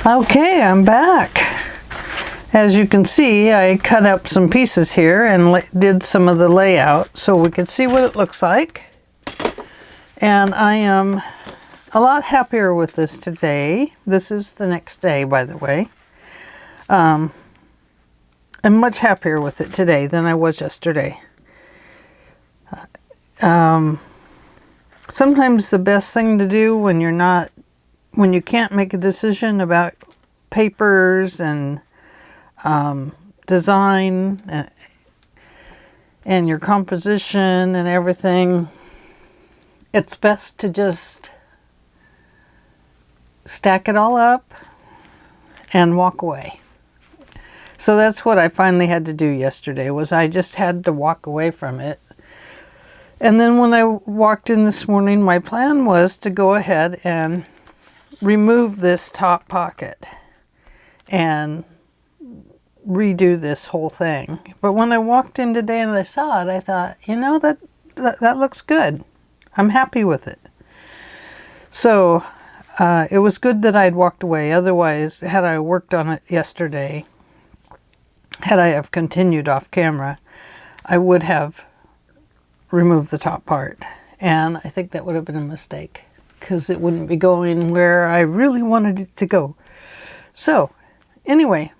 Okay, I'm back. As you can see, I cut up some pieces here and did some of the layout so we could see what it looks like. And I am a lot happier with this today. This is the next day, by the way. I'm much happier with it today than I was yesterday. Sometimes the best thing to do when you can't make a decision about papers and design and your composition and everything, it's best to just stack it all up and walk away. So that's what I finally had to do yesterday, was I just had to walk away from it. And then when I walked in this morning, my plan was to go ahead and remove this top pocket and redo this whole thing. But when I walked in today and I saw it, I thought, you know, that looks good. I'm happy with it. So it was good that I'd walked away. Otherwise, had I worked on it yesterday, had I have continued off camera, I would have removed the top part. And I think that would have been a mistake, because it wouldn't be going where I really wanted it to go. So, anyway,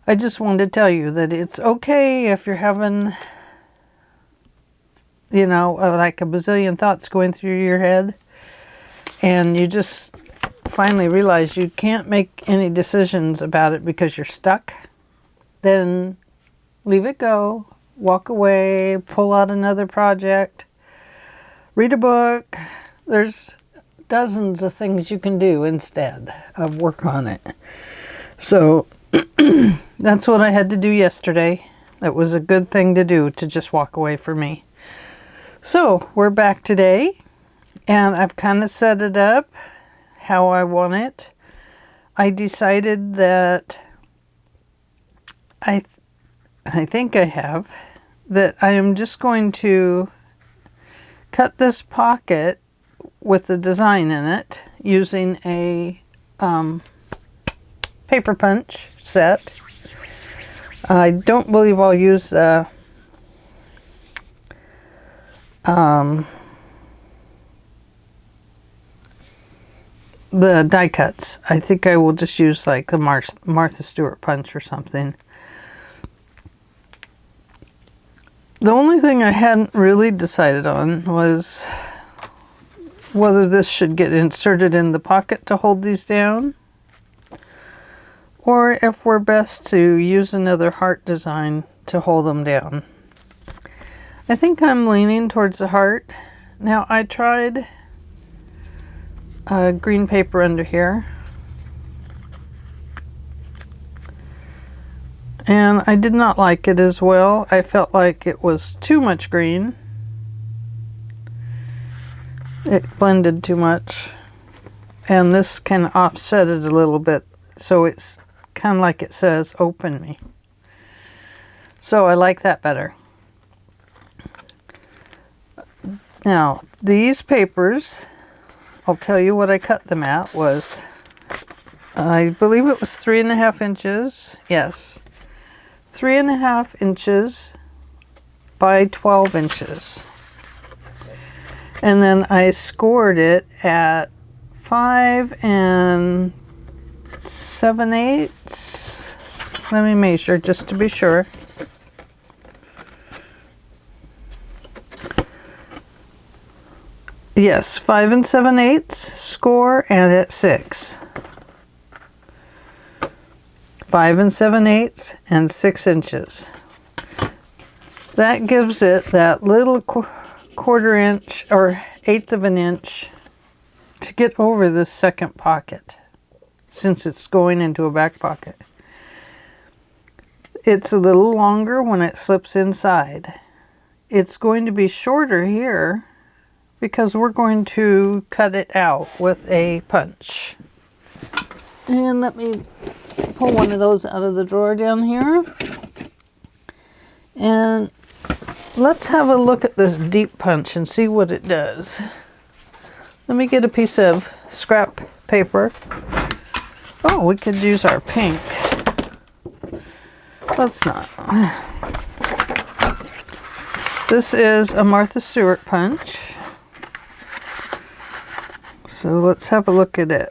I just wanted to tell you that it's okay if you're having, you know, like a bazillion thoughts going through your head, and you just finally realize you can't make any decisions about it because you're stuck. Then leave it go, walk away, pull out another project, read a book. There's dozens of things you can do instead of work on it. So that's what I had to do yesterday. It was a good thing to do, to just walk away for me. So we're back today, and I've kind of set it up how I want it. I decided that I think I have, that I am just going to cut this pocket with the design in it using a paper punch set. I don't believe I'll use the die cuts. I think I will just use like the Martha Stewart punch or something. The only thing I hadn't really decided on was whether this should get inserted in the pocket to hold these down, or if we're best to use another heart design to hold them down. I think I'm leaning towards the heart. Now, I tried green paper under here, and I did not like it as well. I felt like it was too much green. It blended too much, and this can offset it a little bit, so it's kind of like it says open me. So I like that better. Now these papers, I'll tell you what I cut them at, was I believe it was 3.5 inches. Yes, 3.5 inches by 12 inches. And then I scored it at 5 7/8. Let me measure just to be sure. Yes, 5 7/8 score, and at 6. 5 7/8 and 6 inches. That gives it that little quarter inch or 1/8 of an inch to get over this second pocket, since it's going into a back pocket. It's a little longer when it slips inside. It's going to be shorter here because we're going to cut it out with a punch. And let me pull one of those out of the drawer down here. And let's have a look at this deep punch and see what it does. Let me get a piece of scrap paper. Oh, we could use our pink. Let's not. This is a Martha Stewart punch. So let's have a look at it.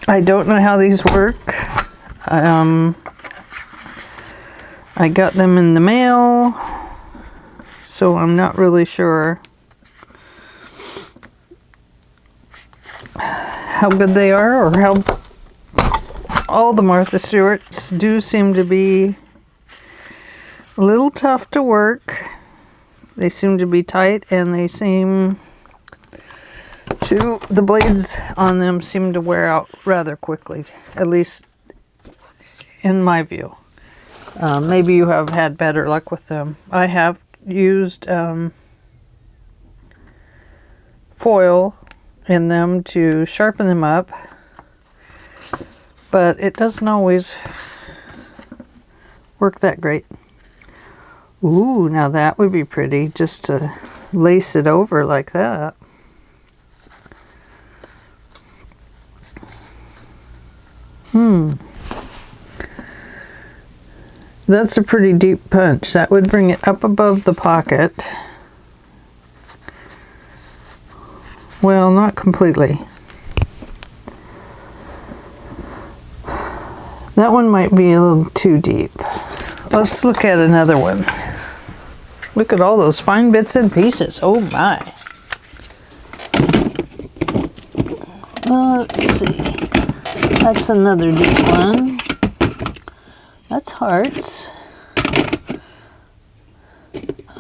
I don't know how these work. I got them in the mail, so I'm not really sure how good they are, or how all the Martha Stewarts do seem to be a little tough to work. They seem to be tight, and they seem to, the blades on them seem to wear out rather quickly, at least in my view. Maybe you have had better luck with them. I have used foil in them to sharpen them up, but it doesn't always work that great. Ooh, now that would be pretty, just to lace it over like that. That's a pretty deep punch. That would bring it up above the pocket. Well, not completely. That one might be a little too deep. Let's look at another one. Look at all those fine bits and pieces. Oh my. Let's see. That's another deep one. That's hearts.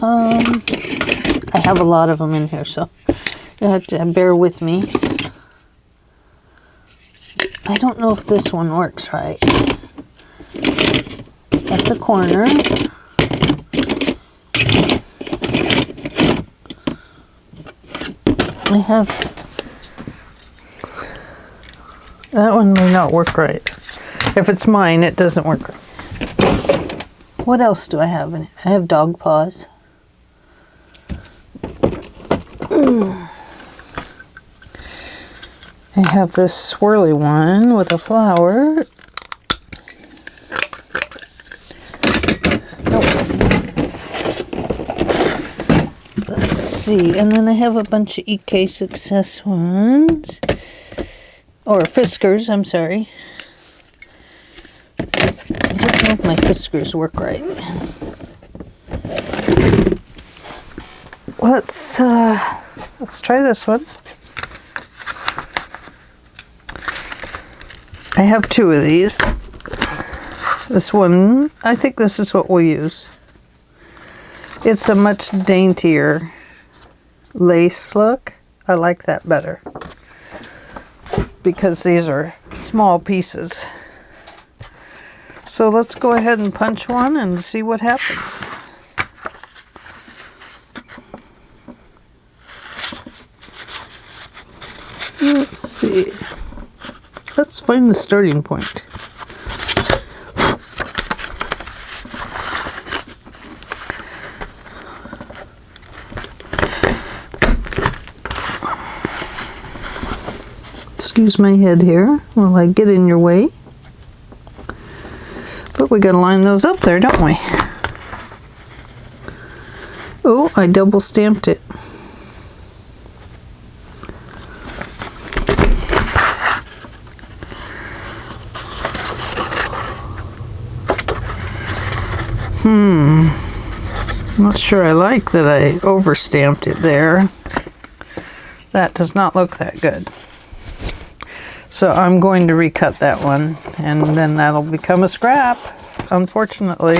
I have a lot of them in here, so you have to bear with me. I don't know if this one works right. That's a corner. I have, that one may not work right. If it's mine, it doesn't work right. What else do I have in it? I have dog paws. I have this swirly one with a flower. Let's see, and then I have a bunch of EK Success ones. Or Fiskars, I'm sorry. I don't know if my Fiskars work right. Let's try this one. I have two of these. This one, I think this is what we'll use. It's a much daintier lace look. I like that better because these are small pieces. So let's go ahead and punch one and see what happens. Let's see. Let's find the starting point. Excuse my head here while I get in your way. But we gotta line those up there, don't we? Oh, I double stamped it. Not sure I like that I overstamped it there. That does not look that good. So I'm going to recut that one, and then that'll become a scrap, unfortunately.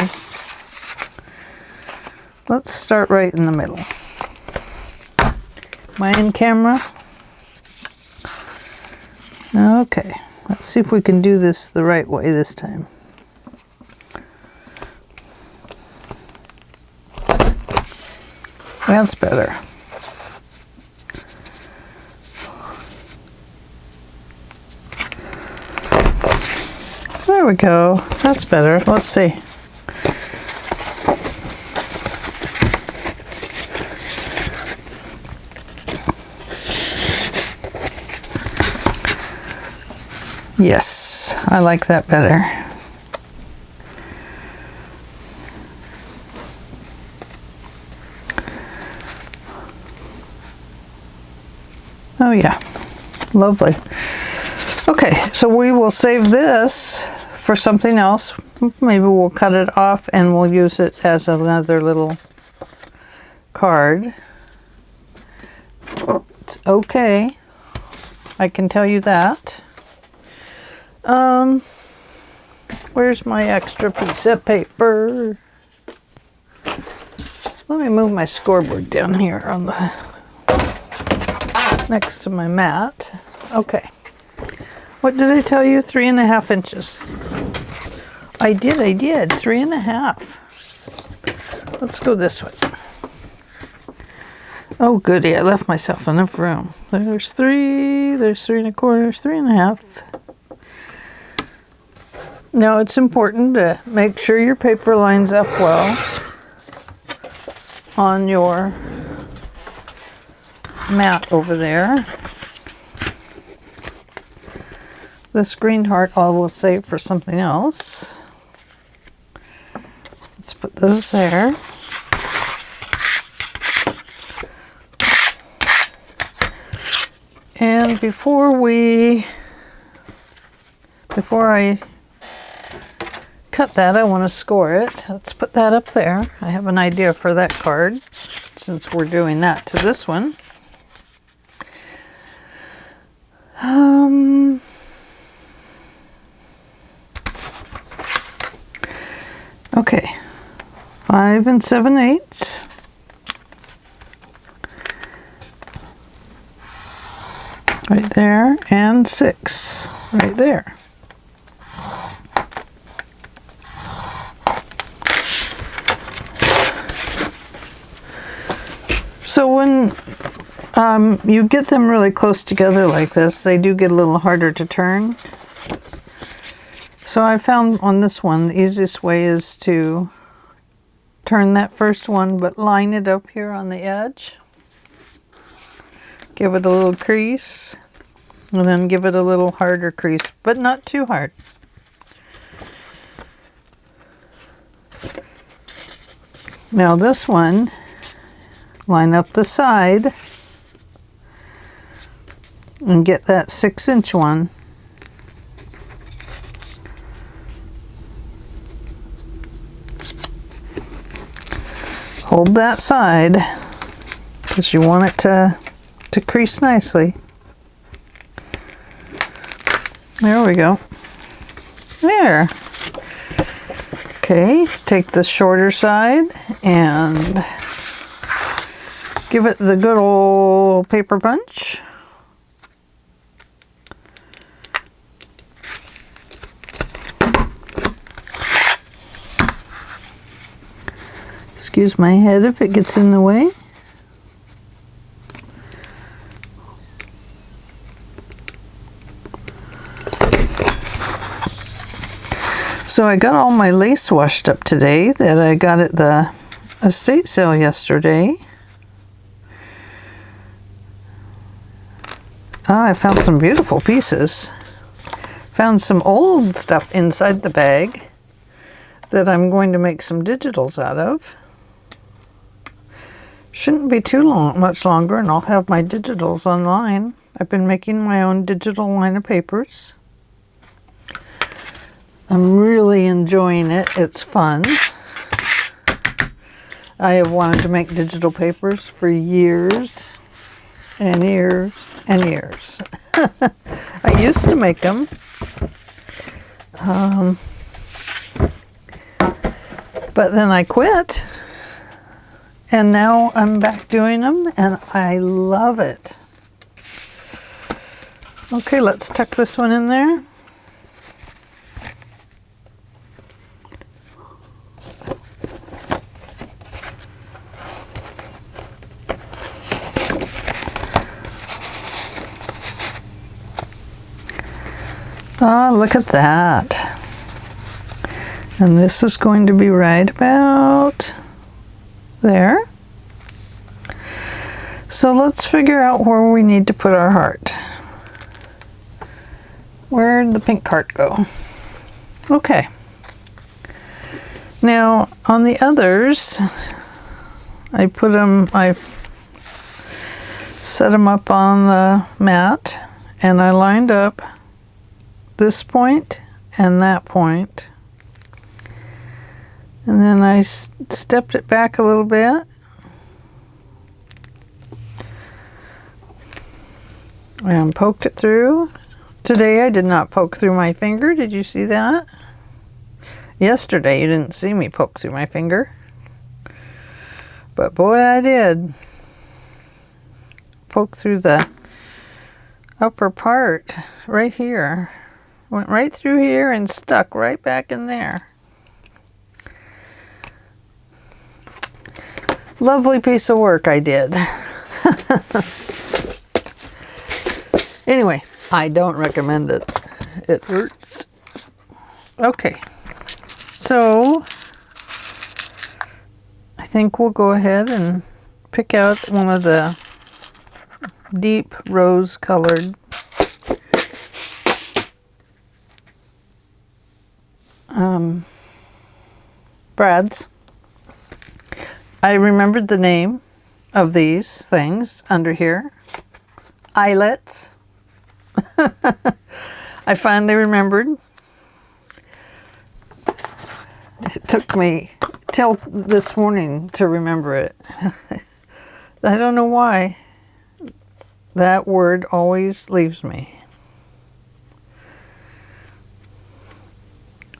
Let's start right in the middle. Am I in camera? Okay, let's see if we can do this the right way this time. That's better. There we go. That's better. Let's see. Yes, I like that better. Oh yeah, lovely. Okay, so we will save this for something else. Maybe we'll cut it off and we'll use it as another little card. It's okay, I can tell you that. Where's my extra piece of paper? Let me move my scoreboard down here on the next to my mat. Okay. What did I tell you? 3.5 inches. I did. 3.5. Let's go this way. Oh goody, I left myself enough room. There's 3, there's 3.25, 3.5. Now it's important to make sure your paper lines up well on your mat over there. This green heart I will save for something else. Let's put those there. And before I cut that, I want to score it. Let's put that up there. I have an idea for that card, since we're doing that to this one. Okay, 5 7/8. Right there, and 6 right there. So when you get them really close together like this, they do get a little harder to turn. So I found on this one, the easiest way is to turn that first one, but line it up here on the edge. Give it a little crease, and then give it a little harder crease, but not too hard. Now this one, line up the side and get that 6-inch one. Hold that side because you want it to crease nicely. There we go. There. Okay, take the shorter side and give it the good old paper punch. Excuse my head if it gets in the way. So I got all my lace washed up today that I got at the estate sale yesterday. I found some beautiful pieces. Found some old stuff inside the bag that I'm going to make some digitals out of. Shouldn't be too much longer, and I'll have my digitals online. I've been making my own digital line of papers. I'm really enjoying it. It's fun. I have wanted to make digital papers for years and years and years. I used to make them. But then I quit. And now I'm back doing them, and I love it. Okay, let's tuck this one in there. Ah, look at that. And this is going to be right about there. So let's figure out where we need to put our heart. Where'd the pink card go? Okay. Now on the others, I set them up on the mat, and I lined up this point and that point. And then I stepped it back a little bit. And poked it through. Today I did not poke through my finger. Did you see that? Yesterday you didn't see me poke through my finger. But boy, I did. Poke through the upper part right here. Went right through here and stuck right back in there. Lovely piece of work I did. Anyway, I don't recommend it. It hurts. Okay, so I think we'll go ahead and pick out one of the deep rose colored brads. I remembered the name of these things under here. Eyelets. I finally remembered. It took me till this morning to remember it. I don't know why. That word always leaves me.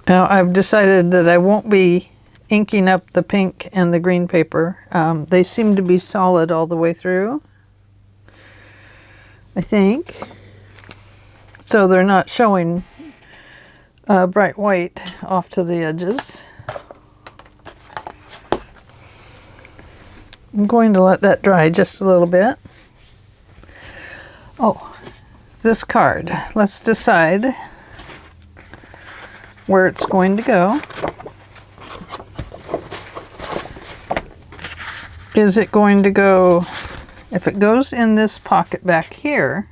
Now I've decided that I won't be inking up the pink and the green paper. They seem to be solid all the way through, I think. So they're not showing bright white off to the edges. I'm going to let that dry just a little bit. Oh, this card. Let's decide where it's going to go. Is it going to go, if it goes in this pocket back here,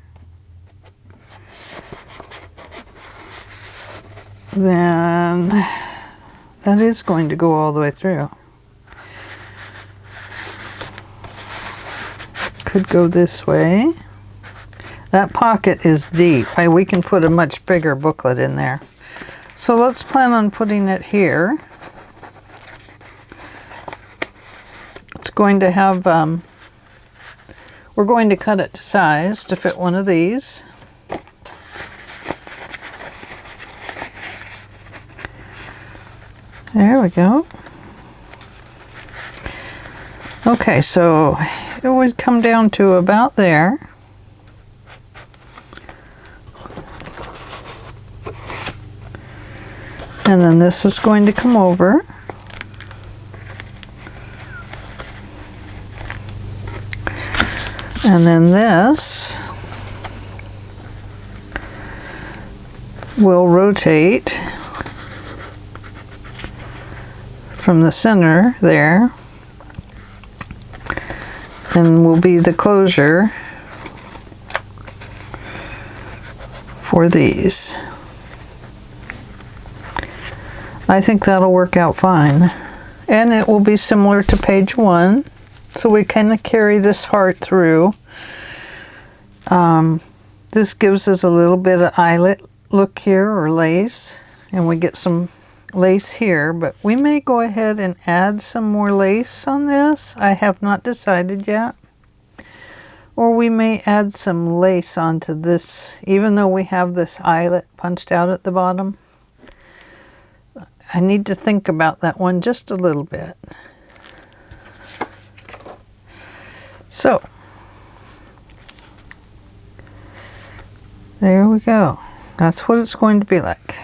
then that is going to go all the way through. Could go this way. That pocket is deep. We can put a much bigger booklet in there. So let's plan on putting it here. It's going to have, we're going to cut it to size to fit one of these. There we go. Okay, so it would come down to about there. And then this is going to come over. And then this will rotate from the center there and will be the closure for these. I think that'll work out fine. And it will be similar to page 1. So we kind of carry this heart through. This gives us a little bit of eyelet look here, or lace. And we get some lace here, but we may go ahead and add some more lace on this. I have not decided yet. Or we may add some lace onto this, even though we have this eyelet punched out at the bottom. I need to think about that one just a little bit. So, there we go. That's what it's going to be like.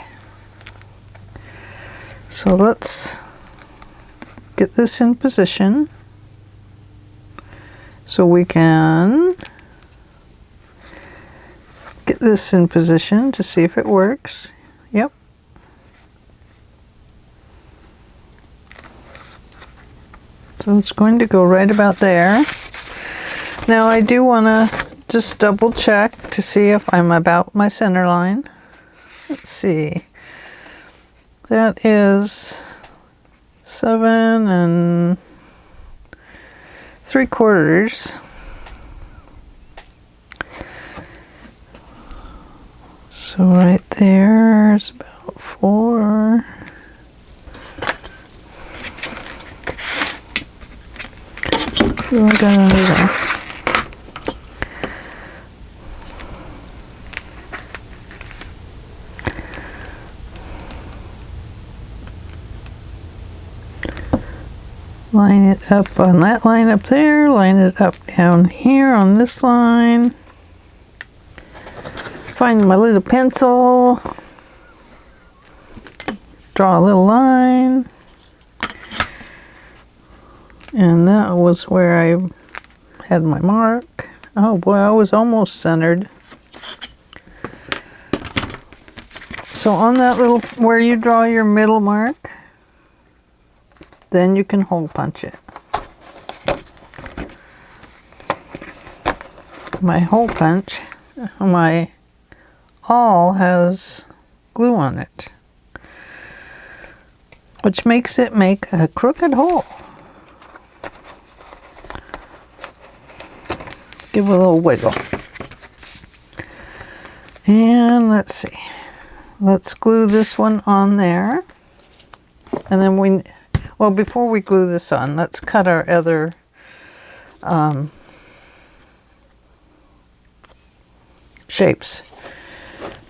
So let's get this in position so we can get this in position to see if it works. Yep. So it's going to go right about there. Now I do want to just double check to see if I'm about my center line. let's see, that is 7 3/4. So right there is about 4. What do I got under there? Line it up on that line up there, line it up down here on this line. Find my little pencil, draw a little line, and that was where I had my mark. Oh boy, I was almost centered. So on that little, where you draw your middle mark, then you can hole punch it. My hole punch, my awl has glue on it, which makes it make a crooked hole. Give it a little wiggle. And let's see. Let's glue this one on there. And then well, before we glue this on, let's cut our other shapes.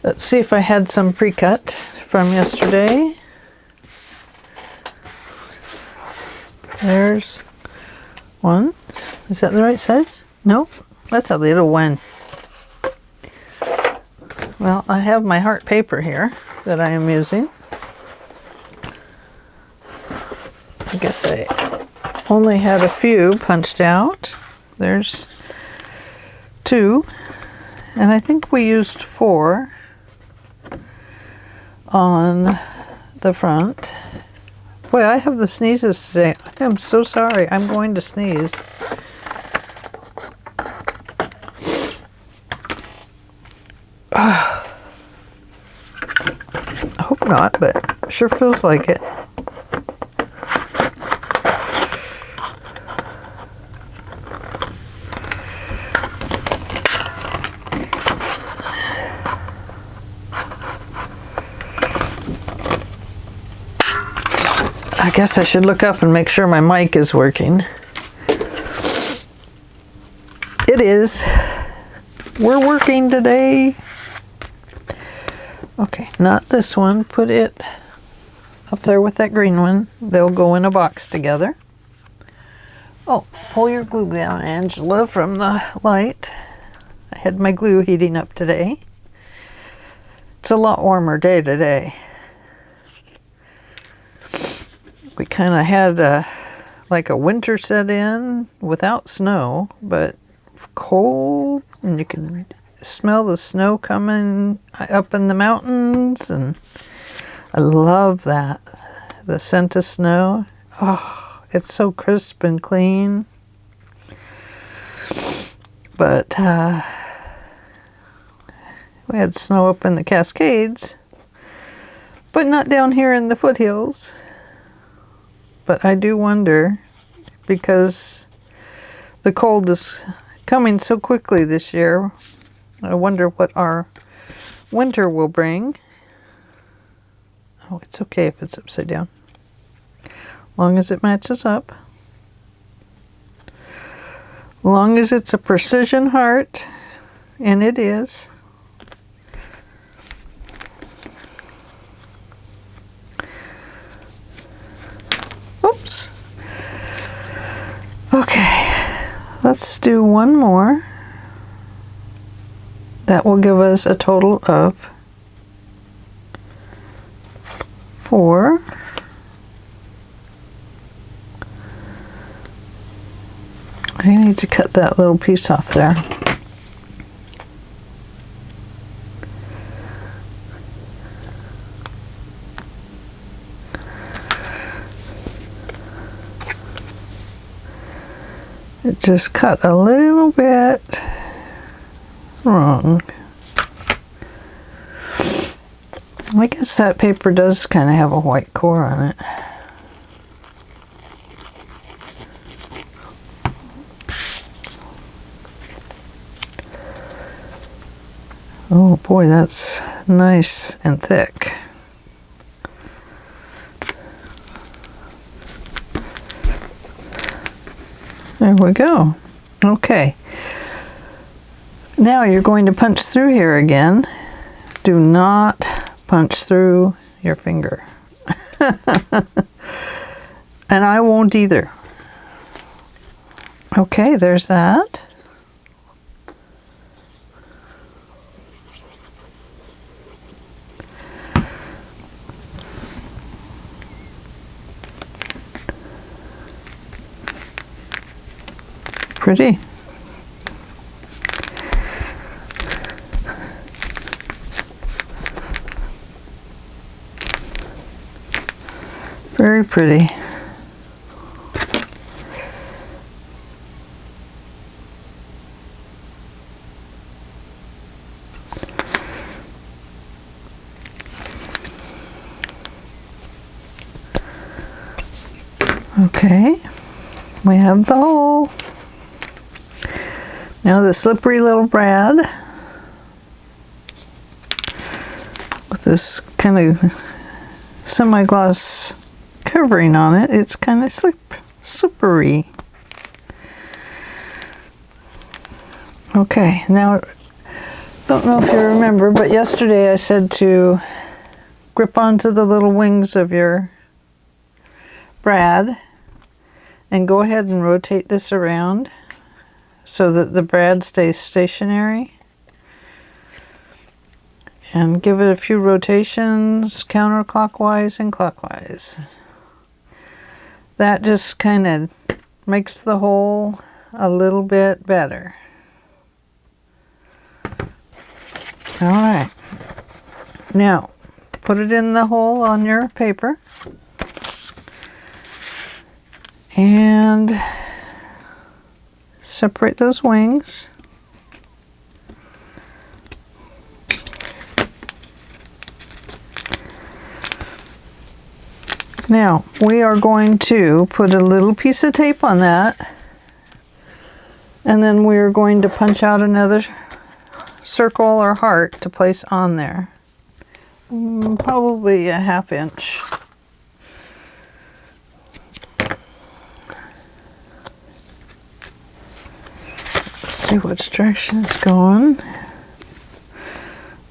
Let's see if I had some pre-cut from yesterday. There's one. Is that the right size? Nope, that's a little one. Well, I have my heart paper here that I am using. I guess I only had a few punched out. There's 2, and I think we used 4 on the front. Boy, I have the sneezes today. I'm so sorry. I'm going to sneeze. I hope not, but sure feels like it. I guess I should look up and make sure my mic is working. It is. We're working today. Okay, not this one. Put it up there with that green one. They'll go in a box together. Oh, pull your glue down, Angela, from the light. I had my glue heating up today. It's a lot warmer day today. We kind of had like a winter set in without snow, but cold, and you could smell the snow coming up in the mountains, and I love that. The scent of snow. Oh, it's so crisp and clean. But we had snow up in the Cascades, but not down here in the foothills. But I do wonder, because the cold is coming so quickly this year, I wonder what our winter will bring. Oh, it's okay if it's upside down, long as it matches up. Long as it's a precision heart, and it is. Oops. Okay, let's do one more. That will give us a total of 4. I need to cut that little piece off there. It just cut a little bit wrong. I guess that paper does kind of have a white core on it. Oh boy, that's nice and thick. There we go. Okay. Now you're going to punch through here again. Do not punch through your finger. And I won't either. Okay, there's that. Pretty. Very pretty. Okay, we have the hole. Now the slippery little brad with this kind of semi-gloss covering on it. It's kind of slippery. Okay, now don't know if you remember, but yesterday I said to grip onto the little wings of your brad and go ahead and rotate this around so that the brad stays stationary, and give it a few rotations counterclockwise and clockwise. That just kind of makes the hole a little bit better. All right, now put it in the hole on your paper and separate those wings. Now we are going to put a little piece of tape on that, and then we're going to punch out another circle or heart to place on there. Probably a 1/2 inch. Let's see which direction it's going.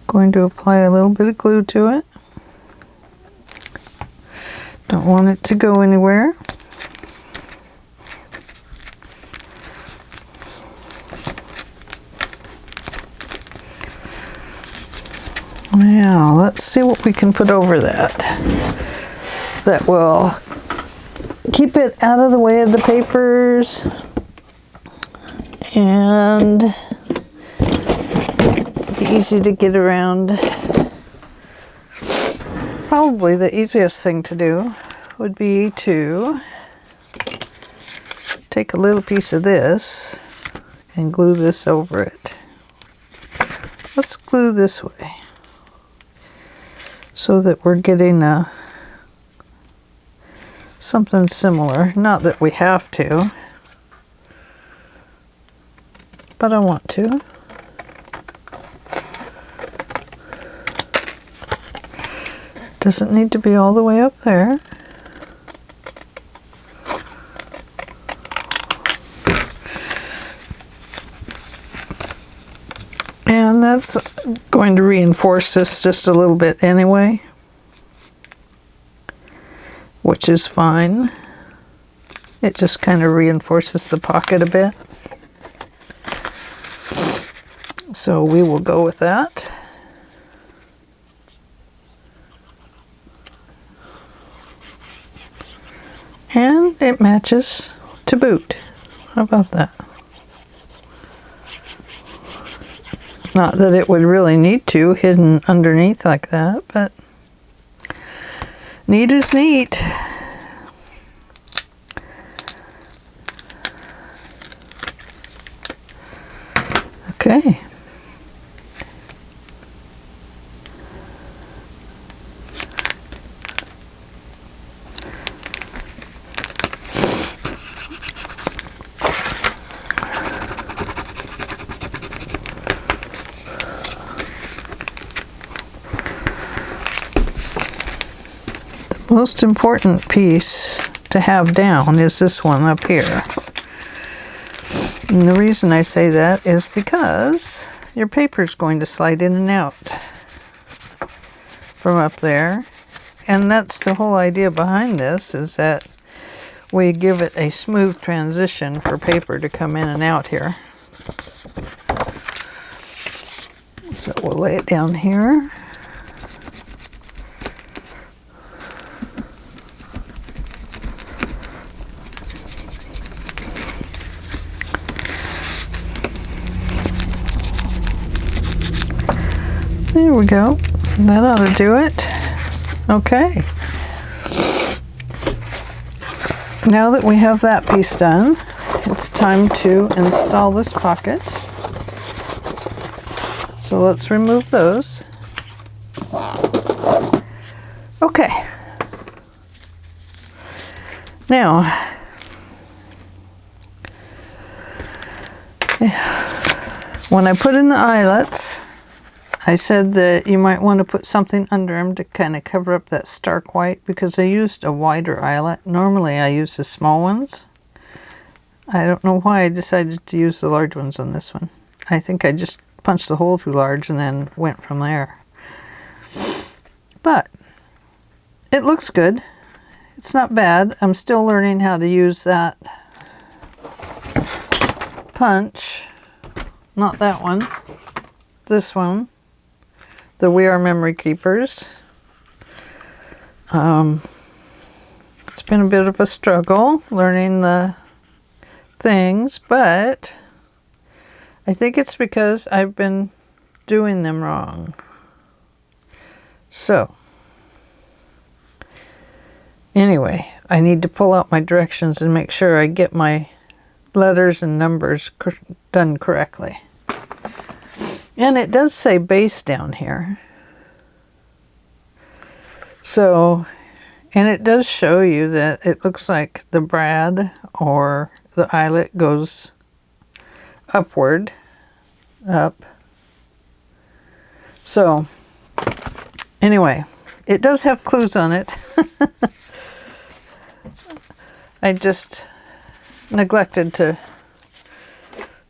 Going to apply a little bit of glue to it. Don't want it to go anywhere. Now, let's see what we can put over that. That will keep it out of the way of the papers and be easy to get around. Probably the easiest thing to do would be to take a little piece of this and glue this over it. Let's glue this way so that we're getting something similar. Not that we have to, but I want to. Doesn't need to be all the way up there. And that's going to reinforce this just a little bit anyway, which is fine. It just kind of reinforces the pocket a bit. So we will go with that. And it matches to boot. How about that? Not that it would really need to, hidden underneath like that, but neat is neat. Okay. most important piece to have down is this one up here. And the reason I say that is because your paper is going to slide in and out from up there. And that's the whole idea behind this, is that we give it a smooth transition for paper to come in and out here. So we'll lay it down here. There we go. That ought to do it. Okay. Now that we have that piece done, it's time to install this pocket. So let's remove those. Okay. Now, when I put in the eyelets, I said that you might want to put something under them to kind of cover up that stark white, because I used a wider eyelet. Normally I use the small ones. I don't know why I decided to use the large ones on this one. I think I just punched the hole too large and then went from there. But it looks good. It's not bad. I'm still learning how to use that punch. Not that one. This one. The We Are Memory Keepers. It's been a bit of a struggle learning the things, but I think it's because I've been doing them wrong. So, anyway, I need to pull out my directions and make sure I get my letters and numbers done correctly. And it does say base down here. So, and it does show you that it looks like the brad or the eyelet goes upward, up. So, anyway, it does have clues on it. I just neglected to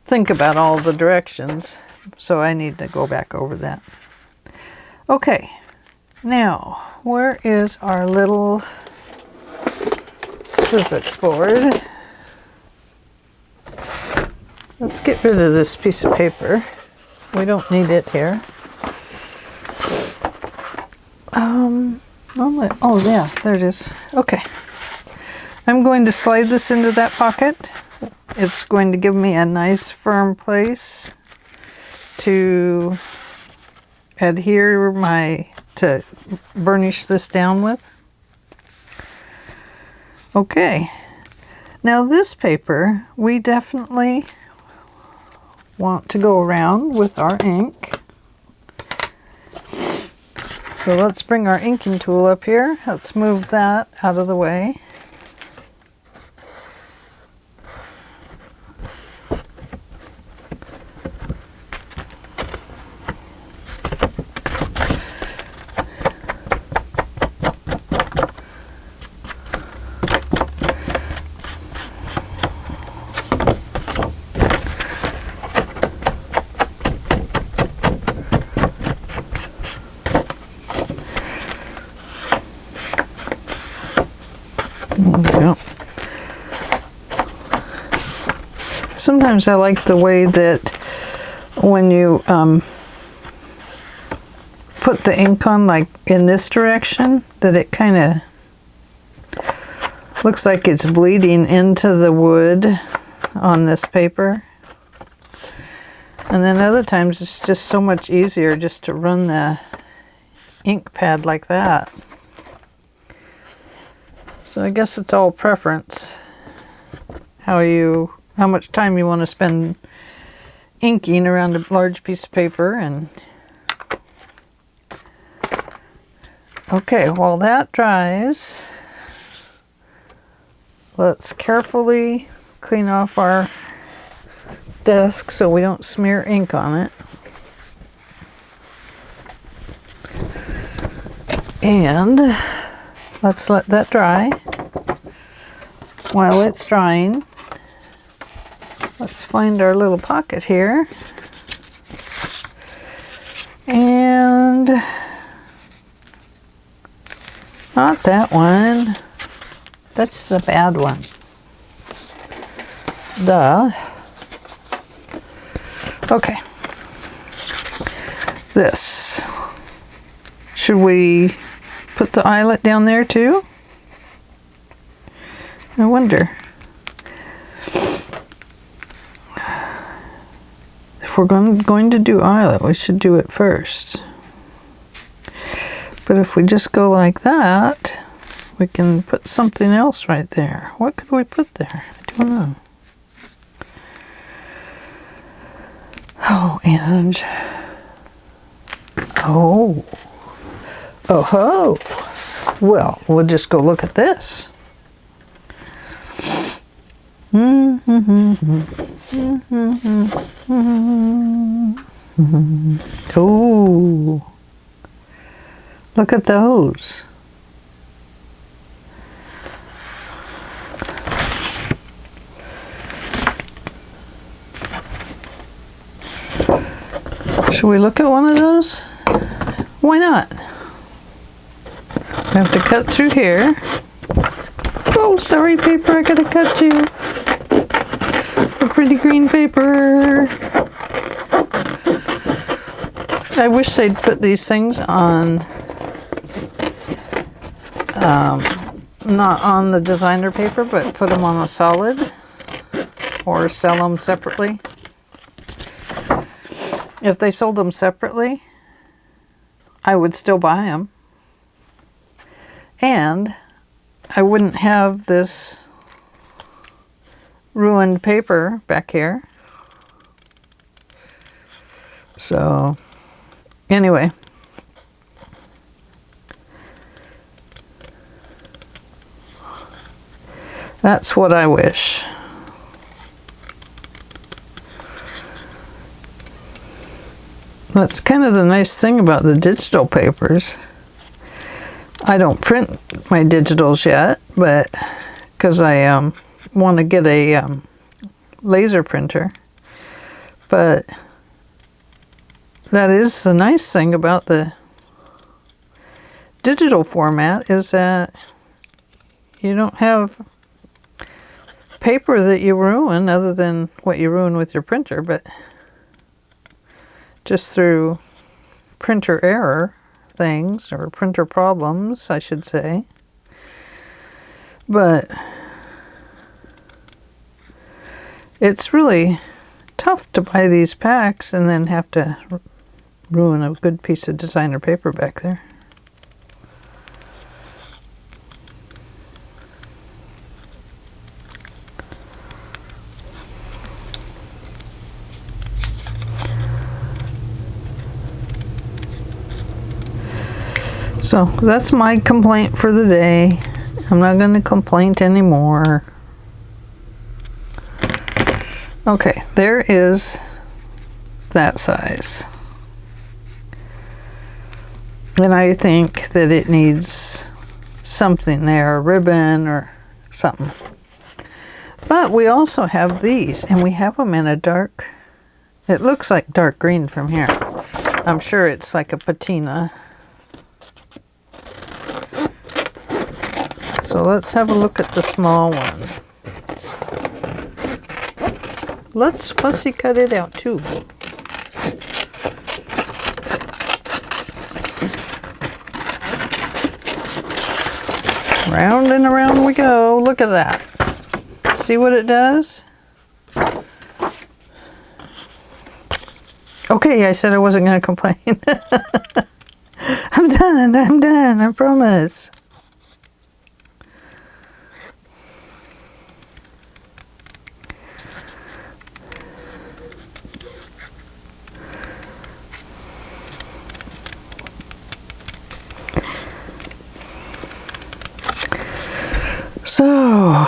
think about all the directions. So I need to go back over that. Okay, now where is our little Sizzix board? Let's get rid of this piece of paper. We don't need it here. Oh yeah, there it is. Okay. I'm going to slide this into that pocket. It's going to give me a nice firm place to adhere to burnish this down with. Okay, now this paper we definitely want to go around with our ink. So let's bring our inking tool up here. Let's move that out of the way. Sometimes I like the way that when you put the ink on, like in this direction, that it kind of looks like it's bleeding into the wood on this paper. And then other times it's just so much easier just to run the ink pad like that. So I guess it's all preference, how much time you want to spend inking around a large piece of paper. And okay, while that dries, let's carefully clean off our desk so we don't smear ink on it. And let's let that dry. While it's drying, let's find our little pocket here. And not that one. That's the bad one. Okay. This. Should we put the eyelet down there too? I wonder. If we're going to do eyelet, we should do it first. But if we just go like that, we can put something else right there. What could we put there? I don't know. Oh, and oh, ho! Well, we'll just go look at this. Oh, look at those. Should we look at one of those? Why not? We have to cut through here. Oh, sorry, paper, I gotta cut you. A pretty green paper. I wish they'd put these things on, not on the designer paper, but put them on a solid or sell them separately. If they sold them separately, I would still buy them. And I wouldn't have this ruined paper back here. So, anyway. That's what I wish. That's kind of the nice thing about the digital papers. I don't print my digitals yet, but because I want to get a laser printer. But that is the nice thing about the digital format, is that you don't have paper that you ruin, other than what you ruin with your printer, but just through printer error things, or printer problems, I should say. But it's really tough to buy these packs and then have to ruin a good piece of designer paper back there. So that's my complaint for the day. I'm not going to complain anymore. Okay, there is that size. And I think that it needs something there, a ribbon or something. But we also have these, and we have them in a dark, it looks like dark green from here. I'm sure it's like a patina. So let's have a look at the small one. Let's fussy cut it out too. Round and around we go. Look at that. See what it does? Okay, I said I wasn't going to complain. I'm done, I promise. So,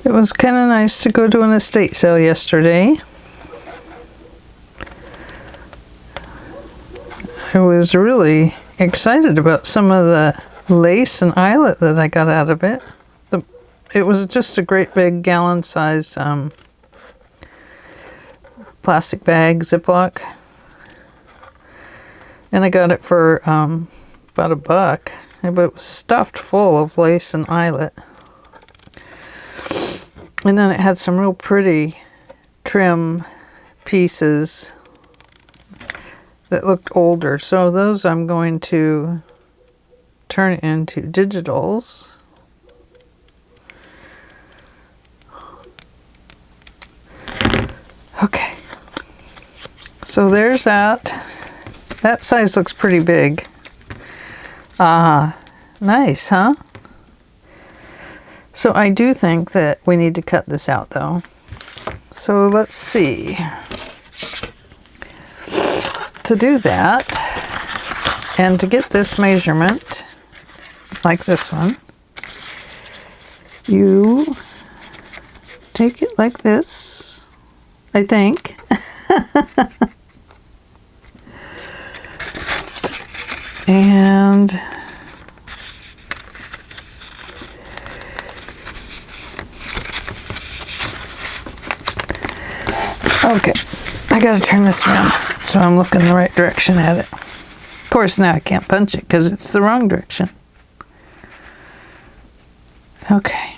it was kind of nice to go to an estate sale yesterday. I was really excited about some of the lace and eyelet that I got out of it. It was just a great big gallon size plastic bag, Ziploc. And I got it for about $1, but it was stuffed full of lace and eyelet. And then it had some real pretty trim pieces that looked older. So those I'm going to turn into digitals. Okay, so there's that. That size looks pretty big. Nice, huh? So I do think that we need to cut this out though. So let's see. To do that, and to get this measurement, like this one, you take it like this, I think. And okay, I gotta turn this around so I'm looking the right direction at it. Of course, now I can't punch it because it's the wrong direction. Okay.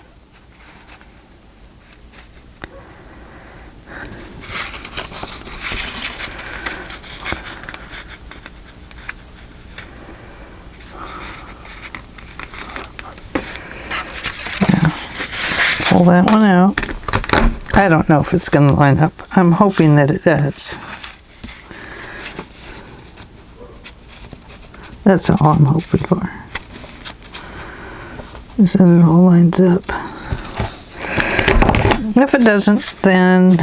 Pull that one out. I don't know if it's going to line up. I'm hoping that it does. That's all I'm hoping for. Is that it all lines up. If it doesn't, then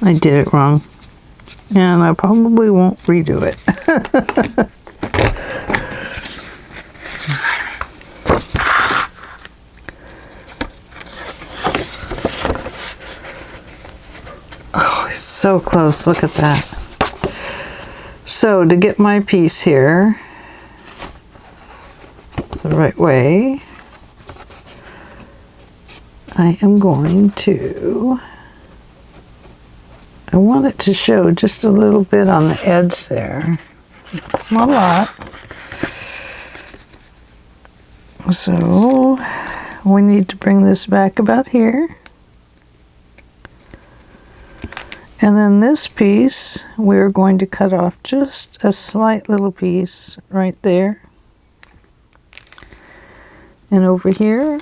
I did it wrong. And I probably won't redo it. So close, look at that. So to get my piece here the right way, I am going to, I want it to show just a little bit on the edge there, not a lot. So we need to bring this back about here. And then this piece, we're going to cut off just a slight little piece right there. And over here,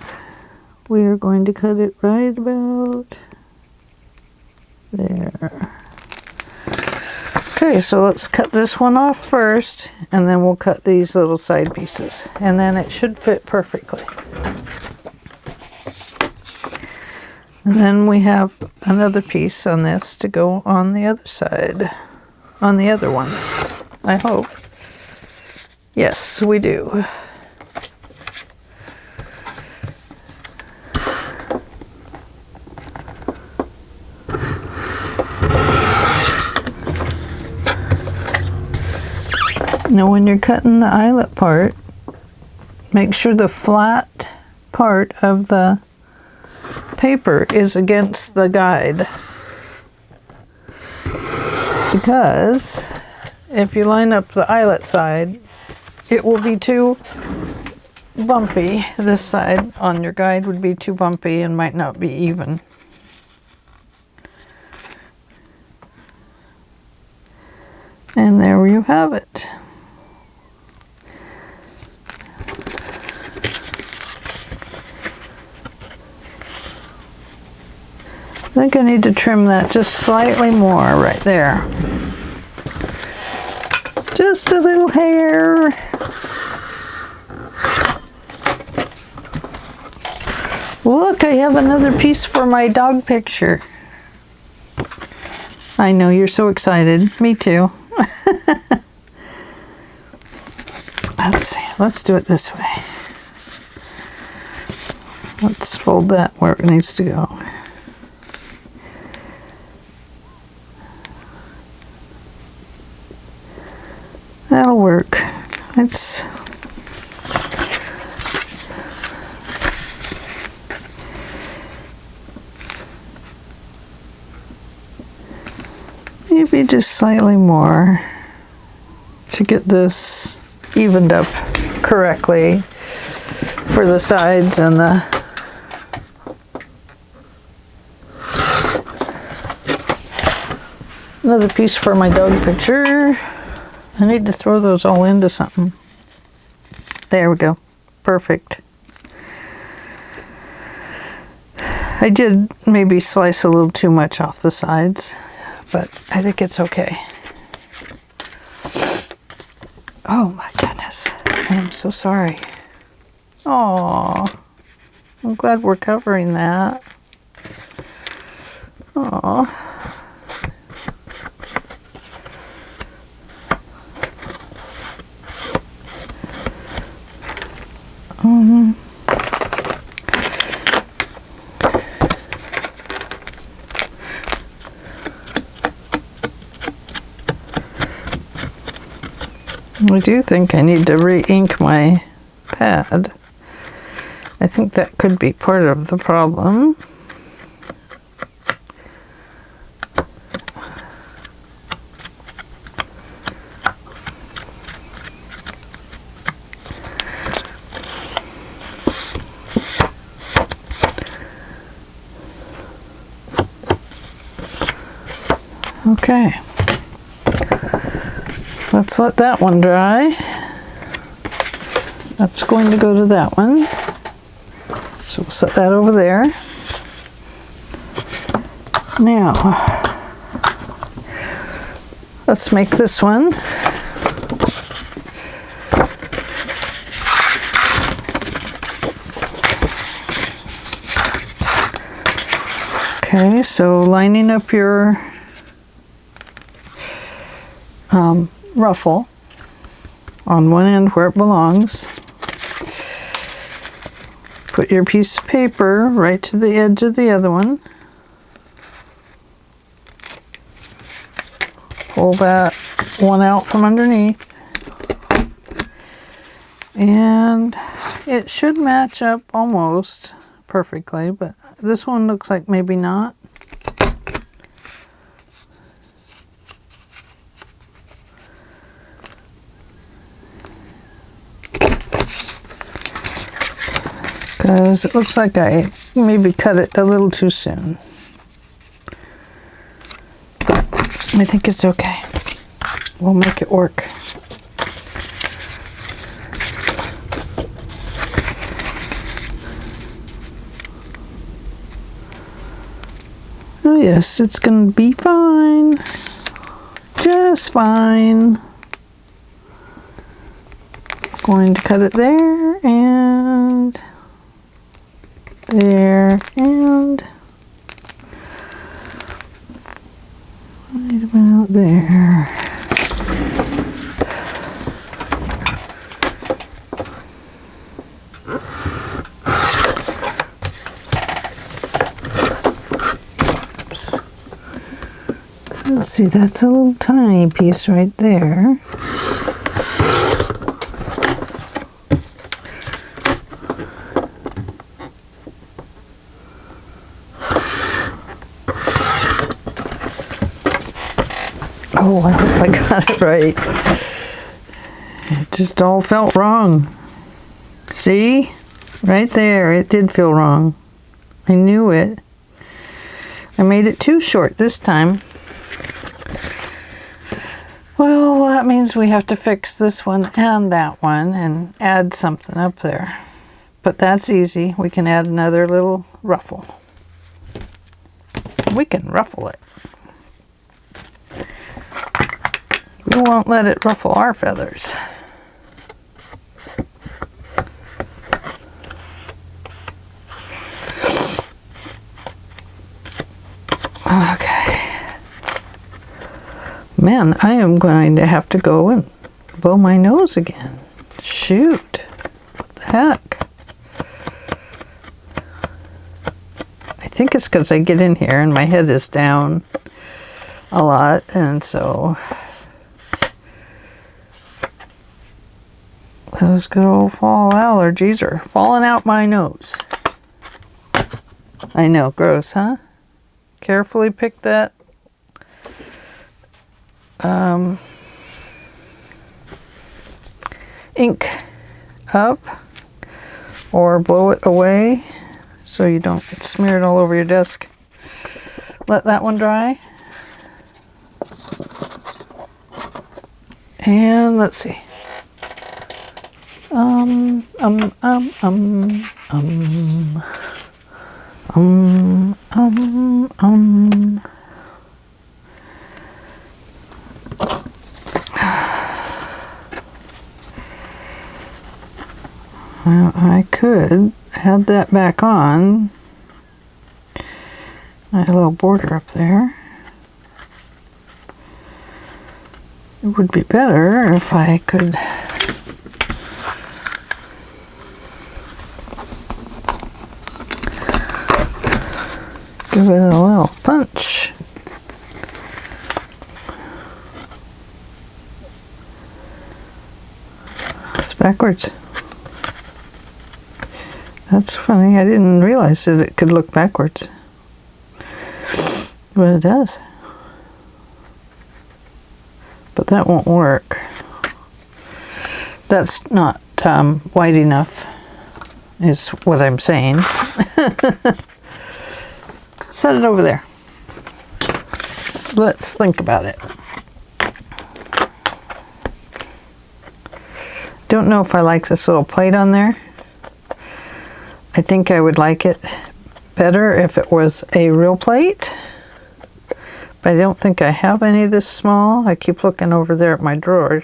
we are going to cut it right about there. Okay, so let's cut this one off first, and then we'll cut these little side pieces. And then it should fit perfectly. And then we have another piece on this to go on the other side, on the other one, I hope. Yes, we do. Now when you're cutting the eyelet part, make sure the flat part of the paper is against the guide, because if you line up the eyelet side, it will be too bumpy. This side on your guide would be too bumpy and might not be even. And there you have it. I think I need to trim that just slightly more right there. Just a little hair. Look, I have another piece for my dog picture. I know, you're so excited. Me too. Let's see, let's do it this way. Let's fold that where it needs to go. That'll work. It's maybe just slightly more to get this evened up correctly for the sides and the another piece for my dog picture. I need to throw those all into something. There we go. Perfect. I did maybe slice a little too much off the sides, but I think it's okay. Oh my goodness. I am so sorry. Oh, I'm glad we're covering that. Oh. I do think I need to re-ink my pad. I think that could be part of the problem. Okay. Let's let that one dry. That's going to go to that one. So we'll set that over there. Now, let's make this one. Okay, so lining up your ruffle on one end where it belongs. Put your piece of paper right to the edge of the other one. Pull that one out from underneath. And it should match up almost perfectly, but this one looks like maybe not. Because it looks like I maybe cut it a little too soon. But I think it's okay. We'll make it work. Oh yes, it's gonna be fine. Just fine. Going to cut it there and there and right about there. Oops. Let's see, that's a little tiny piece right there. Oh, I hope I got it right. It just all felt wrong. See? Right there, it did feel wrong. I knew it. I made it too short this time. Well, that means we have to fix this one and that one and add something up there. But that's easy. We can add another little ruffle. We can ruffle it. We won't let it ruffle our feathers. Okay. Man, I am going to have to go and blow my nose again. Shoot. What the heck? I think it's because I get in here and my head is down a lot, and so Those good old fall allergies are falling out my nose. I know, gross, huh? Carefully pick that ink up or blow it away so you don't smear it all over your desk. Let that one dry. And let's see. Well, I could add that back on. I had a little border up there. It would be better if I could give it a little punch. It's backwards. That's funny. I didn't realize that it could look backwards. But it does. But that won't work. That's not wide enough, is what I'm saying. Set it over there. Let's think about it. Don't know if I like this little plate on there. I think I would like it better if it was a real plate. But I don't think I have any this small. I keep looking over there at my drawer,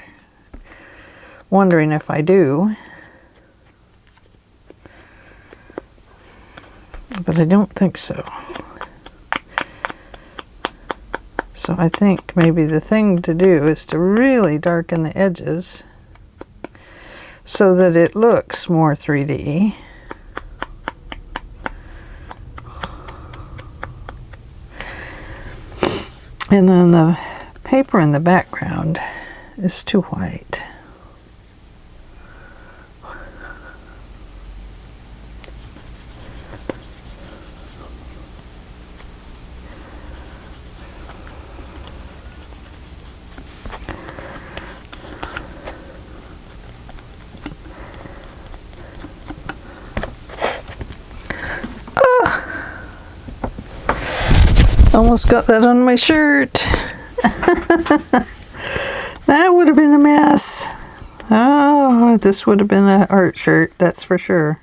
wondering if I do. But I don't think so. So I think maybe the thing to do is to really darken the edges so that it looks more 3D. And then the paper in the background is too white. Almost got that on my shirt. That would have been a mess. Oh, this would have been an art shirt, that's for sure.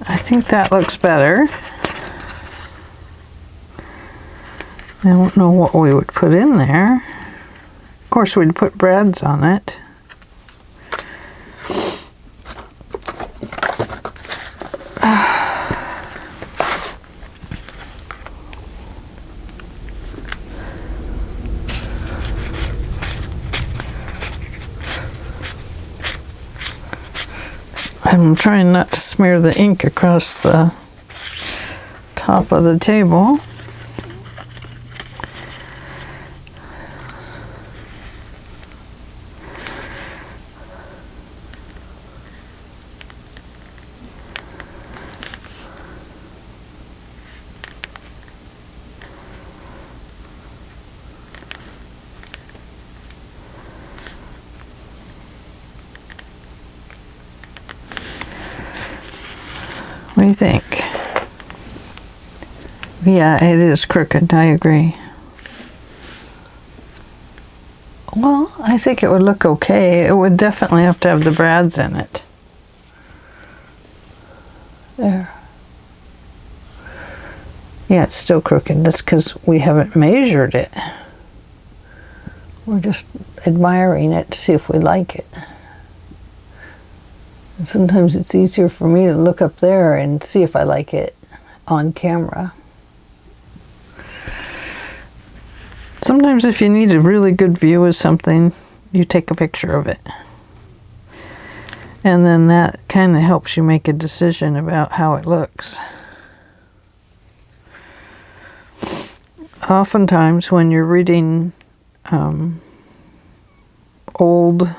I think that looks better. I don't know what we would put in there. Of course, we'd put brads on it. I'm trying not to smear the ink across the top of the table. What do you think? Yeah, it is crooked, I agree. Well, I think it would look okay. It would definitely have to have the brads in it. There. Yeah, it's still crooked. That's because we haven't measured it. We're just admiring it to see if we like it. And sometimes it's easier for me to look up there and see if I like it on camera. Sometimes if you need a really good view of something, you take a picture of it. And then that kind of helps you make a decision about how it looks. Oftentimes when you're reading old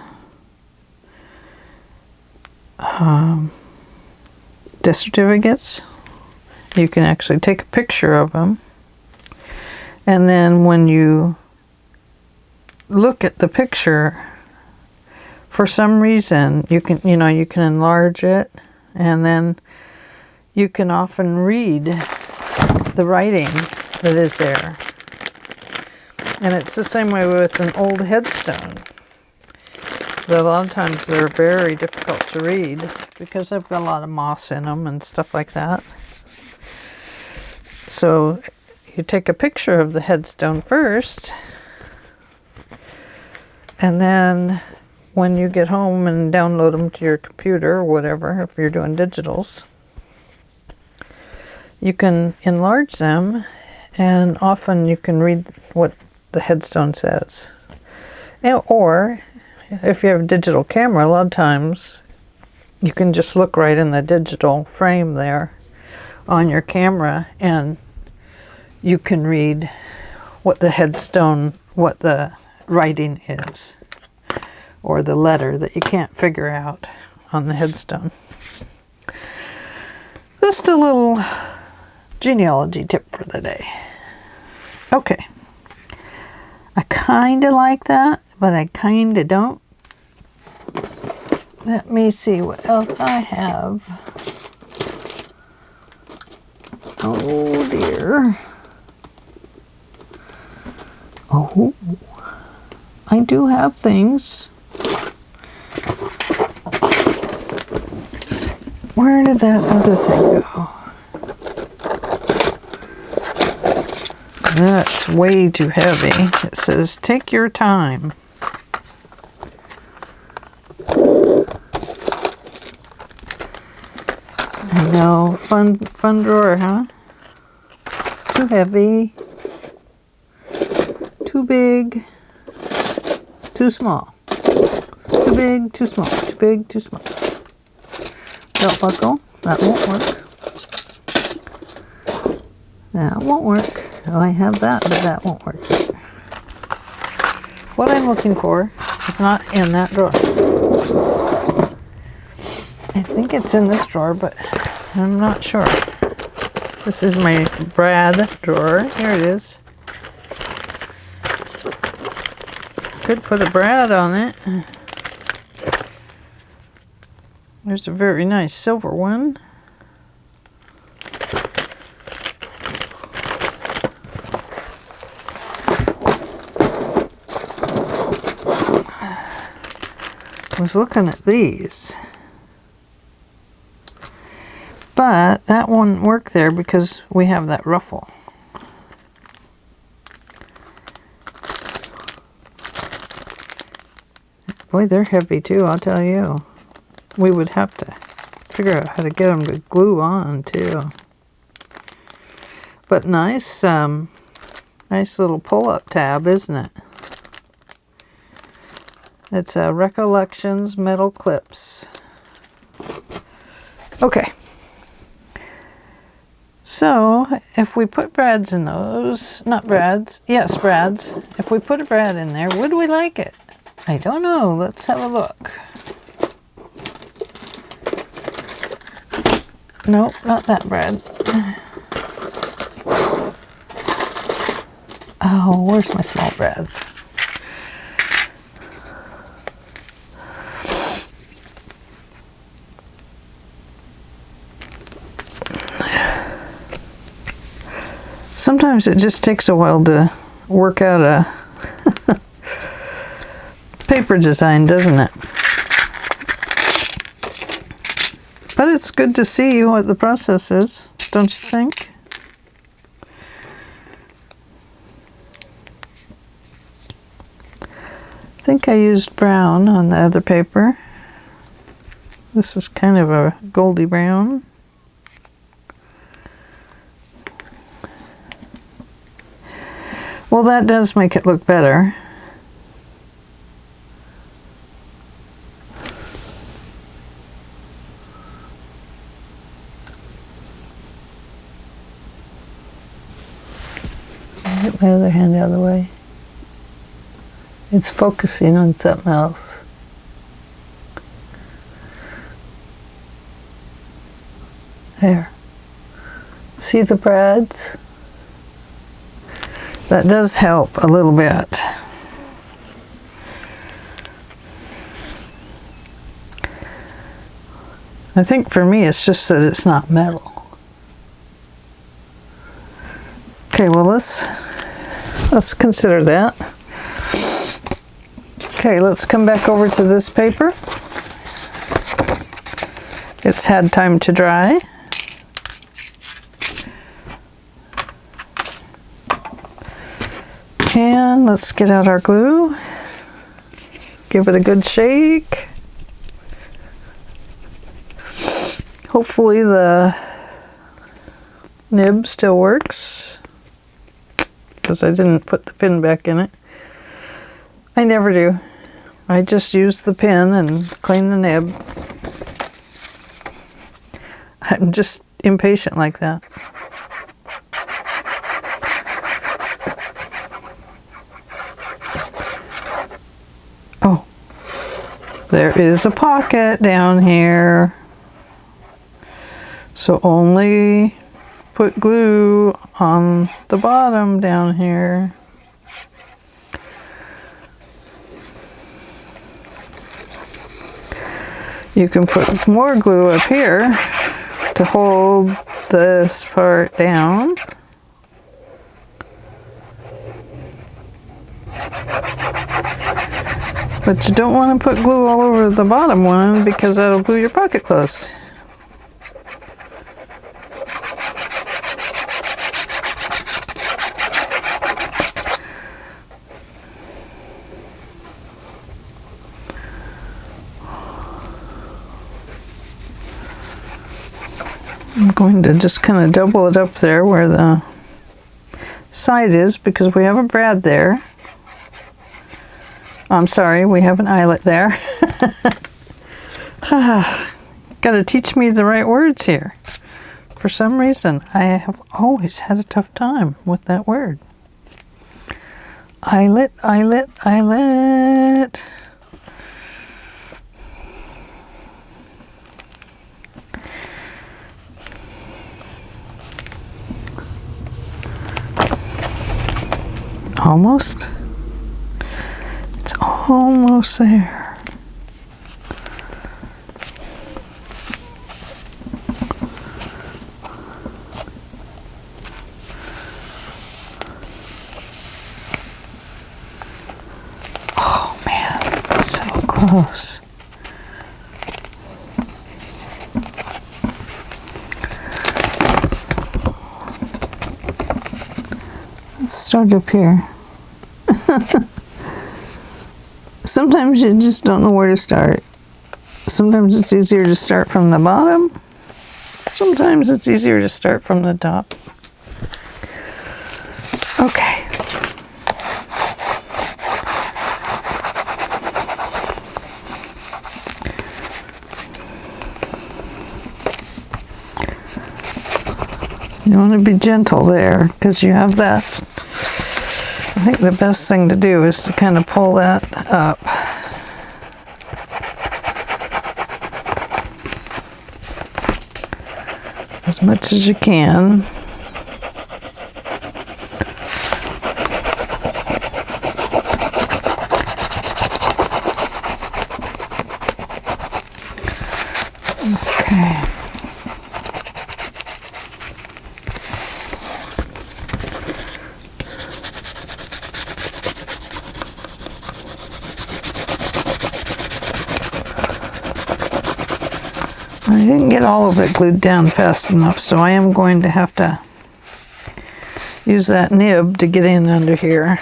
death certificates. You can actually take a picture of them, and then when you look at the picture, for some reason you can enlarge it, and then you can often read the writing that is there. And it's the same way with an old headstone. That a lot of times they're very difficult to read because they've got a lot of moss in them and stuff like that. So you take a picture of the headstone first, and then when you get home and download them to your computer or whatever, if you're doing digitals, you can enlarge them, and often you can read what the headstone says. Or if you have a digital camera, a lot of times you can just look right in the digital frame there on your camera, and you can read what the headstone, what the writing is, or the letter that you can't figure out on the headstone. Just a little genealogy tip for the day. Okay. I kind of like that, but I kind of don't. Let me see what else I have. Oh dear. Oh, I do have things. Where did that other thing go? That's way too heavy. It says, take your time. I know, fun drawer, huh? Too heavy. Too big. Too small. Too big, too small. Too big, too small. Belt buckle. That won't work. That won't work. Oh, I have that, but that won't work either. What I'm looking for is not in that drawer. I think it's in this drawer, but I'm not sure. This is my Brad drawer. Here it is. Could put a Brad on it. There's a very nice silver one. I was looking at these, but that won't work there because we have that ruffle. Boy, they're heavy too, I'll tell you. We would have to figure out how to get them to glue on too. But nice, nice little pull-up tab, isn't it? It's a Recollections metal clips. Okay. So, if we put brads in those, not brads, yes, brads. If we put a brad in there, would we like it? I don't know. Let's have a look. Nope, not that brad. Oh, where's my small brads? Sometimes it just takes a while to work out a paper design, doesn't it? But it's good to see what the process is, don't you think? I think I used brown on the other paper. This is kind of a goldy brown. Well, that does make it look better. Get my other hand out of the way. It's focusing on something else. There. See the brads? That does help a little bit. I think for me it's just that it's not metal. Okay, well let's consider that. Okay, let's come back over to this paper. It's had time to dry. And let's get out our glue. Give it a good shake. Hopefully the nib still works, because I didn't put the pin back in it. I never do. I just use the pin and clean the nib. I'm just impatient like that. Oh, there is a pocket down here. So only put glue on the bottom down here. You can put more glue up here to hold this part down. But you don't want to put glue all over the bottom one, because that'll glue your pocket closed. I'm going to just kind of double it up there where the side is, because we have a brad there. I'm sorry, we have an eyelet there. Gotta teach me the right words here. For some reason, I have always had a tough time with that word. Eyelet, eyelet, eyelet. Almost. It's almost there. Oh man, so close. Let's start up here. Sometimes you just don't know where to start. Sometimes it's easier to start from the bottom. Sometimes it's easier to start from the top. Okay. You want to be gentle there, because you have that. I think the best thing to do is to kind of pull that up. As much as you can. Okay. I didn't get all of it glued down fast enough, so I am going to have to use that nib to get in under here.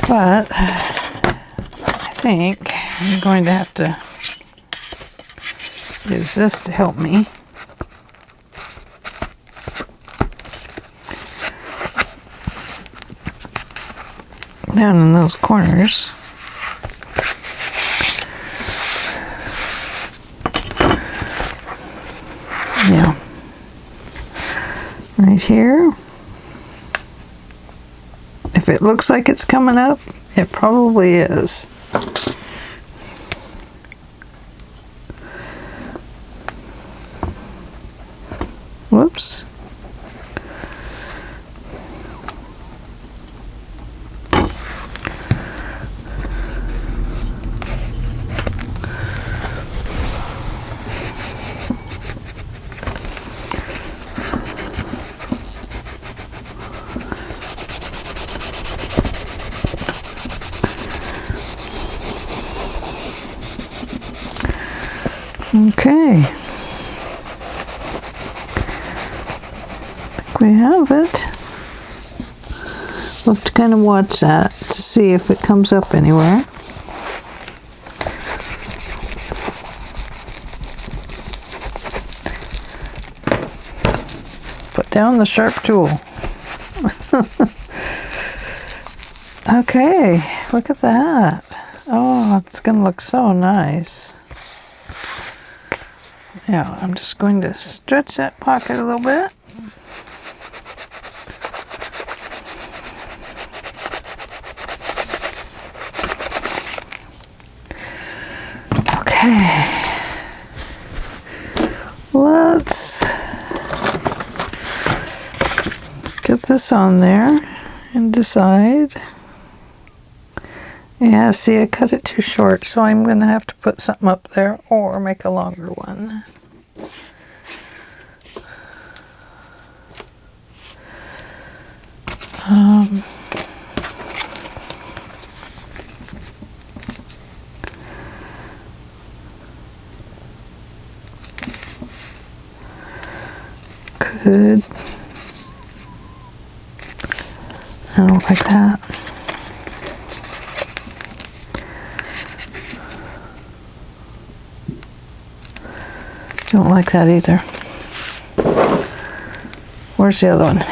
But I think I'm going to have to use this to help me. Down in those corners. Yeah. Right here. If it looks like it's coming up, it probably is. Whoops. Okay, I think we have it. We'll have to kind of watch that to see if it comes up anywhere. Put down the sharp tool. Okay, look at that. Oh, it's gonna look so nice. Now, I'm just going to stretch that pocket a little bit. Okay. Let's get this on there and decide. Yeah, see, I cut it too short, so I'm going to have to put something up there or make a longer one. Good. I don't like that. Don't like that either. Where's the other one?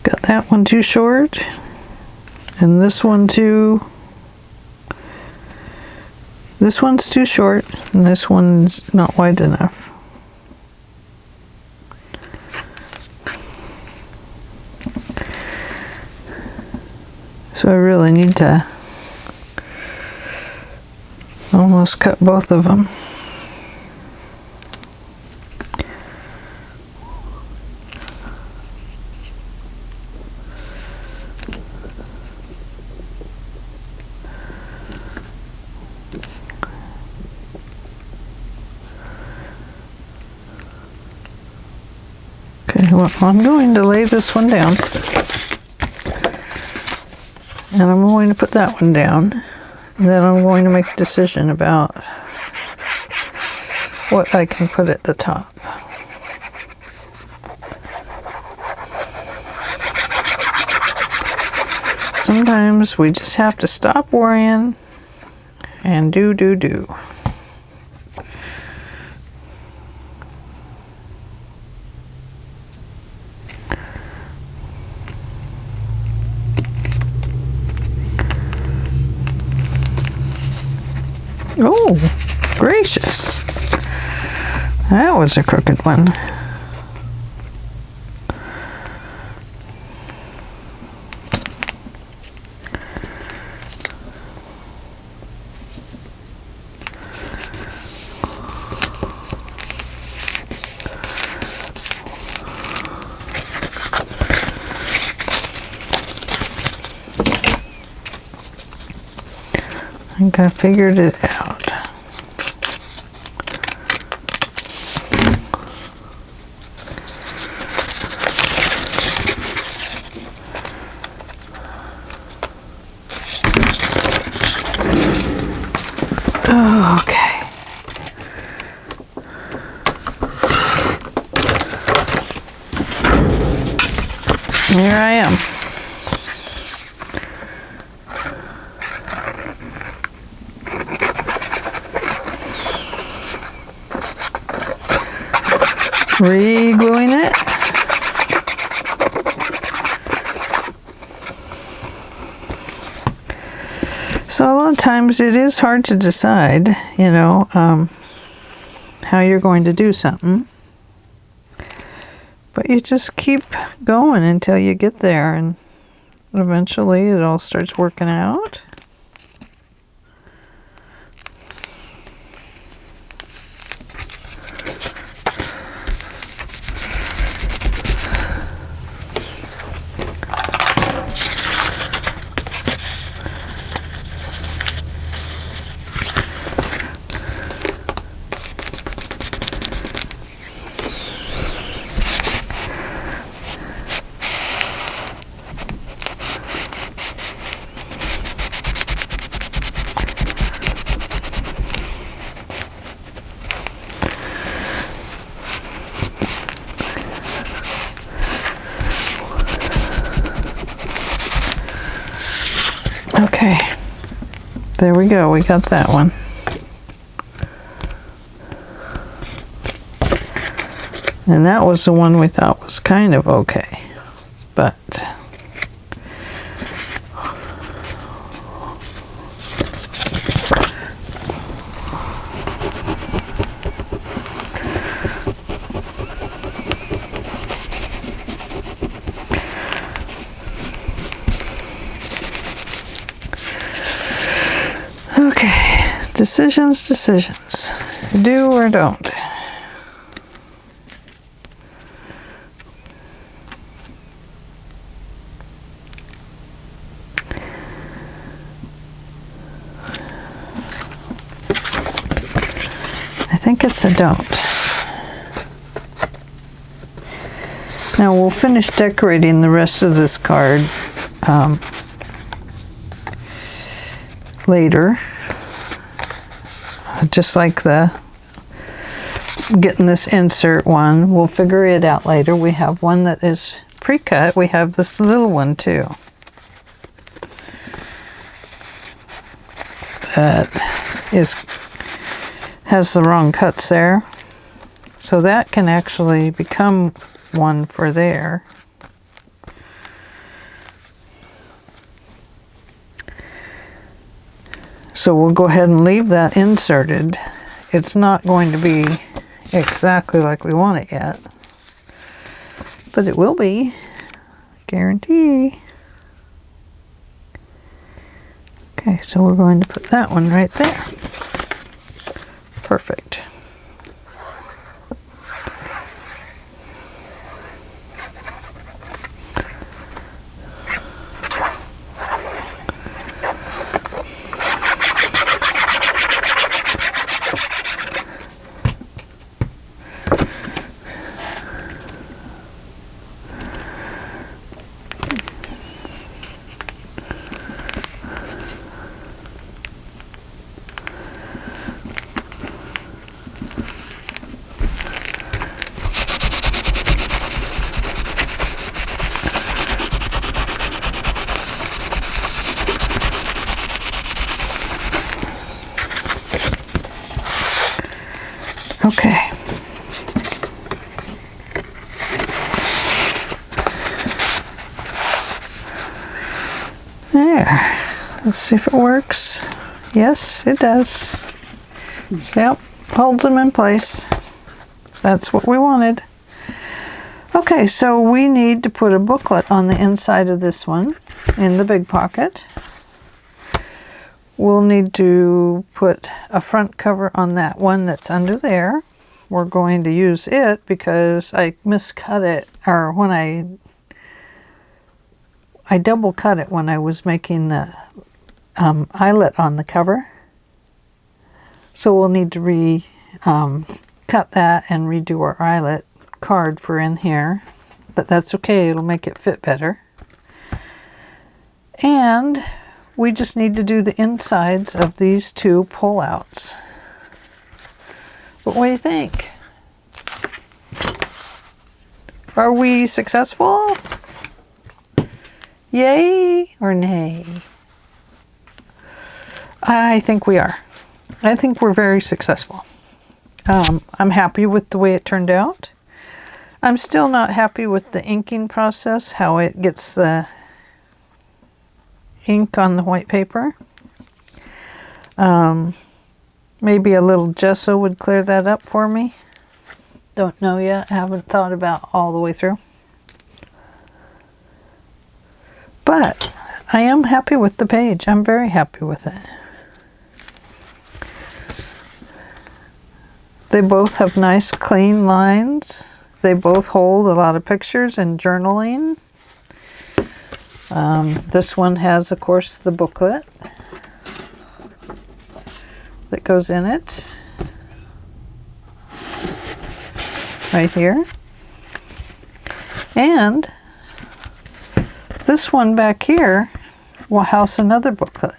Got that one too short, and this one too. This one's too short, and this one's not wide enough. So I really need to almost cut both of them. Okay, well, I'm going to lay this one down. And I'm going to put that one down. And then I'm going to make a decision about what I can put at the top. Sometimes we just have to stop worrying and do. Oh, gracious. That was a crooked one. I think I figured it out. Okay. Here I am. Re-gluing it. So lot of times it is hard to decide, you know, how you're going to do something. But you just keep going until you get there, and eventually it all starts working out. Okay, there we go, we got that one. And that was the one we thought was kind of okay, but okay, decisions. Do or don't. I think it's a don't. Now we'll finish decorating the rest of this card later. Just like the getting this insert one, we'll figure it out later. We have one that is pre-cut. We have this little one too. That has the wrong cuts there. So that can actually become one for there. So we'll go ahead and leave that inserted. It's not going to be exactly like we want it yet, but it will be, guarantee. Okay, so we're going to put that one right there. Perfect. Okay. There. Let's see if it works. Yes, it does. Yep, holds them in place. That's what we wanted. Okay, so we need to put a booklet on the inside of this one in the big pocket. We'll need to put a front cover on that one that's under there. We're going to use it because I miscut it, or when I double cut it when I was making the eyelet on the cover. So we'll need to cut that and redo our eyelet card for in here. But that's okay, it'll make it fit better. And we just need to do the insides of these two pullouts. But what do you think? Are we successful? Yay or nay? I think we are. I think we're very successful. I'm happy with the way it turned out. I'm still not happy with the inking process, how it gets the ink on the white paper. Maybe a little gesso would clear that up for me. Don't know yet. I haven't thought about all the way through. But I am happy with the page. I'm very happy with it. They both have nice clean lines. They both hold a lot of pictures and journaling. This one has, of course, the booklet that goes in it. Right here. And this one back here will house another booklet.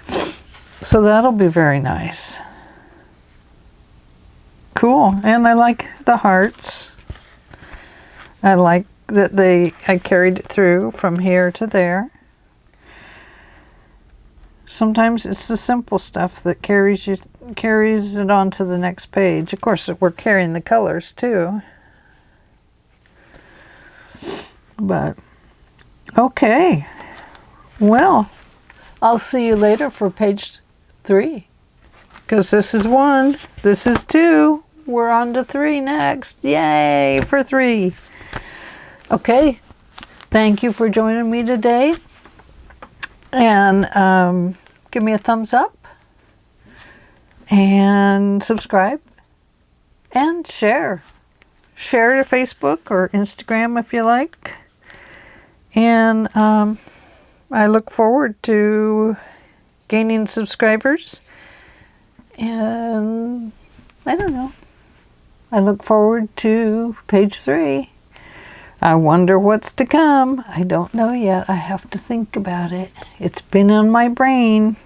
So that'll be very nice. Cool. And I like the hearts. I like that I carried it through from here to there. Sometimes it's the simple stuff that carries it on to the next page. Of course, we're carrying the colors too. But, okay. Well, I'll see you later for page 3. Because this is 1, this is 2. We're on to 3 next. Yay for 3. Okay. Thank you for joining me today. And give me a thumbs up. And subscribe. And share. Share to Facebook or Instagram if you like. And I look forward to gaining subscribers. And I don't know. I look forward to page 3. I wonder what's to come. I don't know yet. I have to think about it. It's been on my brain.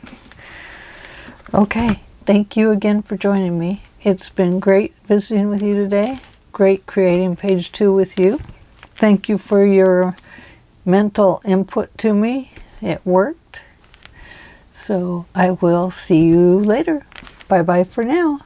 Okay. Thank you again for joining me. It's been great visiting with you today. Great creating page 2 with you. Thank you for your mental input to me. It worked. So I will see you later. Bye-bye for now.